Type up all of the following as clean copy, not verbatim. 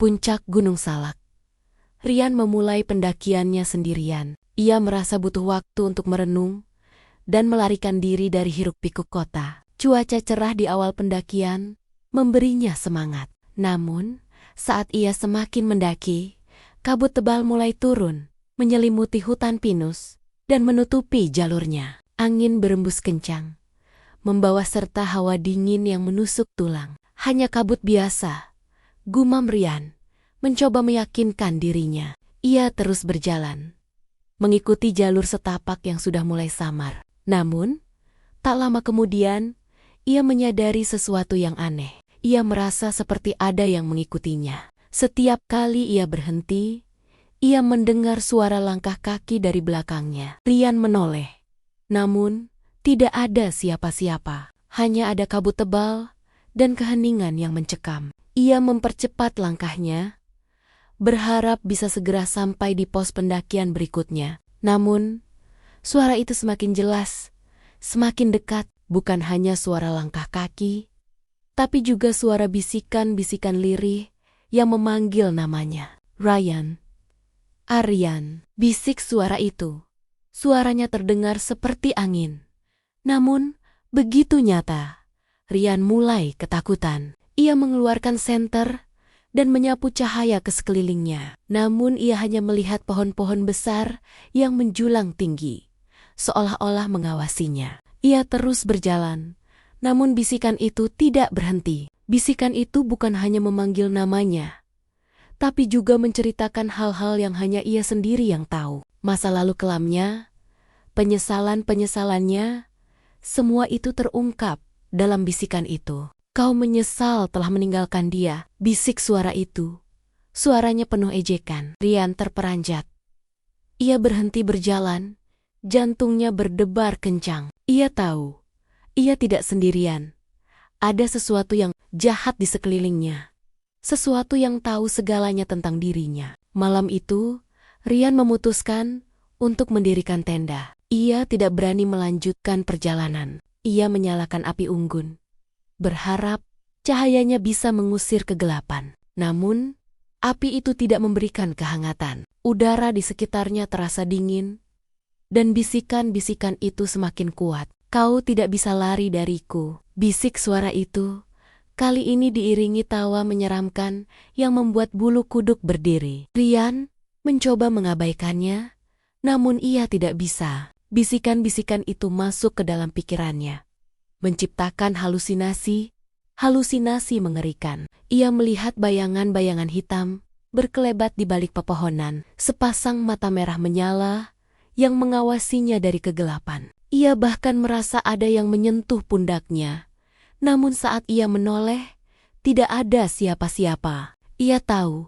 Puncak Gunung Salak. Rian memulai pendakiannya sendirian. Ia merasa butuh waktu untuk merenung dan melarikan diri dari hiruk-pikuk kota. Cuaca cerah di awal pendakian memberinya semangat. Namun, saat ia semakin mendaki, kabut tebal mulai turun, menyelimuti hutan pinus dan menutupi jalurnya. Angin berembus kencang, membawa serta hawa dingin yang menusuk tulang. Hanya kabut biasa, gumam Rian, mencoba meyakinkan dirinya. Ia terus berjalan, mengikuti jalur setapak yang sudah mulai samar. Namun, tak lama kemudian, ia menyadari sesuatu yang aneh. Ia merasa seperti ada yang mengikutinya. Setiap kali ia berhenti, ia mendengar suara langkah kaki dari belakangnya. Rian menoleh. Namun, tidak ada siapa-siapa. Hanya ada kabut tebal dan keheningan yang mencekam. Ia mempercepat langkahnya, berharap bisa segera sampai di pos pendakian berikutnya. Namun, suara itu semakin jelas, semakin dekat. Bukan hanya suara langkah kaki, tapi juga suara bisikan-bisikan lirih yang memanggil namanya. Ryan, Aryan, bisik suara itu. Suaranya terdengar seperti angin. Namun, begitu nyata. Rian mulai ketakutan. Ia mengeluarkan senter dan menyapu cahaya ke sekelilingnya. Namun ia hanya melihat pohon-pohon besar yang menjulang tinggi, seolah-olah mengawasinya. Ia terus berjalan, namun bisikan itu tidak berhenti. Bisikan itu bukan hanya memanggil namanya, tapi juga menceritakan hal-hal yang hanya ia sendiri yang tahu. Masa lalu kelamnya, penyesalan-penyesalannya, semua itu terungkap dalam bisikan itu. Kau menyesal telah meninggalkan dia, bisik suara itu. Suaranya penuh ejekan. Rian terperanjat. Ia berhenti berjalan, jantungnya berdebar kencang. Ia tahu, ia tidak sendirian. Ada sesuatu yang jahat di sekelilingnya. Sesuatu yang tahu segalanya tentang dirinya. Malam itu, Rian memutuskan untuk mendirikan tenda. Ia tidak berani melanjutkan perjalanan. Ia menyalakan api unggun, berharap cahayanya bisa mengusir kegelapan. Namun, api itu tidak memberikan kehangatan. Udara di sekitarnya terasa dingin, dan bisikan-bisikan itu semakin kuat. Kau tidak bisa lari dariku, bisik suara itu. Kali ini diiringi tawa menyeramkan yang membuat bulu kuduk berdiri. Rian mencoba mengabaikannya, namun ia tidak bisa. Bisikan-bisikan itu masuk ke dalam pikirannya, menciptakan halusinasi mengerikan. Ia melihat bayangan-bayangan hitam berkelebat di balik pepohonan, sepasang mata merah menyala yang mengawasinya dari kegelapan. Ia bahkan merasa ada yang menyentuh pundaknya. Namun saat ia menoleh, tidak ada siapa-siapa. Ia tahu,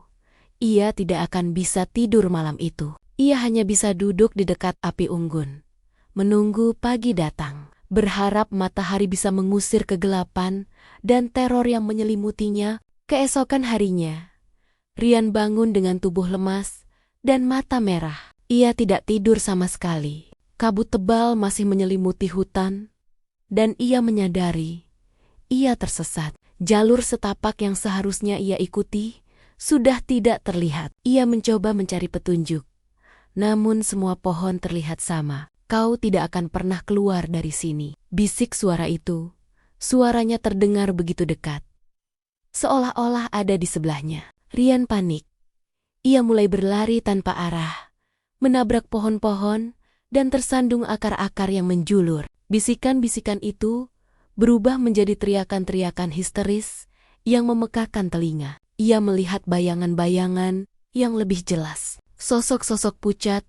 ia tidak akan bisa tidur malam itu. Ia hanya bisa duduk di dekat api unggun, menunggu pagi datang, berharap matahari bisa mengusir kegelapan dan teror yang menyelimutinya. Keesokan harinya, Rian bangun dengan tubuh lemas dan mata merah. Ia tidak tidur sama sekali. Kabut tebal masih menyelimuti hutan, dan ia menyadari ia tersesat. Jalur setapak yang seharusnya ia ikuti sudah tidak terlihat. Ia mencoba mencari petunjuk, namun semua pohon terlihat sama. Kau tidak akan pernah keluar dari sini, bisik suara itu. Suaranya terdengar begitu dekat, seolah-olah ada di sebelahnya. Rian panik. Ia mulai berlari tanpa arah, menabrak pohon-pohon dan tersandung akar-akar yang menjulur. Bisikan-bisikan itu berubah menjadi teriakan-teriakan histeris yang memekakkan telinga. Ia melihat bayangan-bayangan yang lebih jelas. Sosok-sosok pucat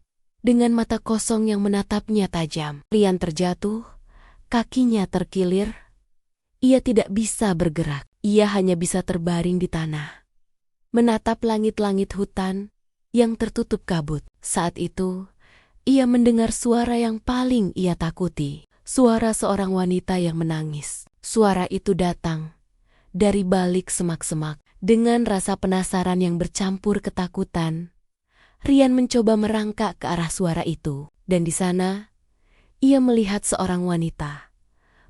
dengan mata kosong yang menatapnya tajam. Rian terjatuh, kakinya terkilir. Ia tidak bisa bergerak. Ia hanya bisa terbaring di tanah, menatap langit-langit hutan yang tertutup kabut. Saat itu, ia mendengar suara yang paling ia takuti. Suara seorang wanita yang menangis. Suara itu datang dari balik semak-semak. Dengan rasa penasaran yang bercampur ketakutan, Rian mencoba merangkak ke arah suara itu. Dan di sana, ia melihat seorang wanita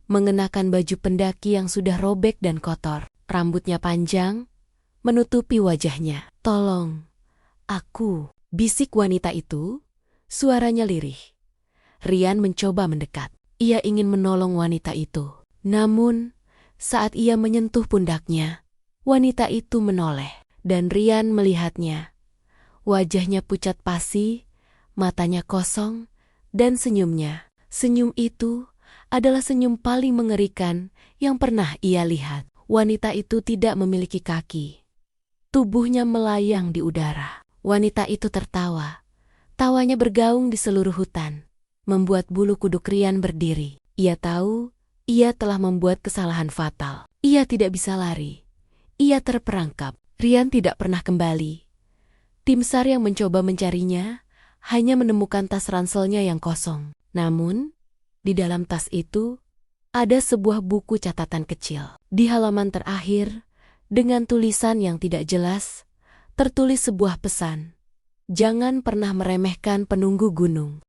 mengenakan baju pendaki yang sudah robek dan kotor. Rambutnya panjang, menutupi wajahnya. "Tolong, aku," bisik wanita itu, suaranya lirih. Rian mencoba mendekat. Ia ingin menolong wanita itu. Namun, saat ia menyentuh pundaknya, wanita itu menoleh. Dan Rian melihatnya. Wajahnya pucat pasi, matanya kosong, dan senyumnya. Senyum itu adalah senyum paling mengerikan yang pernah ia lihat. Wanita itu tidak memiliki kaki. Tubuhnya melayang di udara. Wanita itu tertawa. Tawanya bergaung di seluruh hutan, membuat bulu kuduk Rian berdiri. Ia tahu ia telah membuat kesalahan fatal. Ia tidak bisa lari. Ia terperangkap. Rian tidak pernah kembali. Tim SAR yang mencoba mencarinya hanya menemukan tas ranselnya yang kosong. Namun, di dalam tas itu ada sebuah buku catatan kecil. Di halaman terakhir, dengan tulisan yang tidak jelas, tertulis sebuah pesan. "Jangan pernah meremehkan penunggu gunung."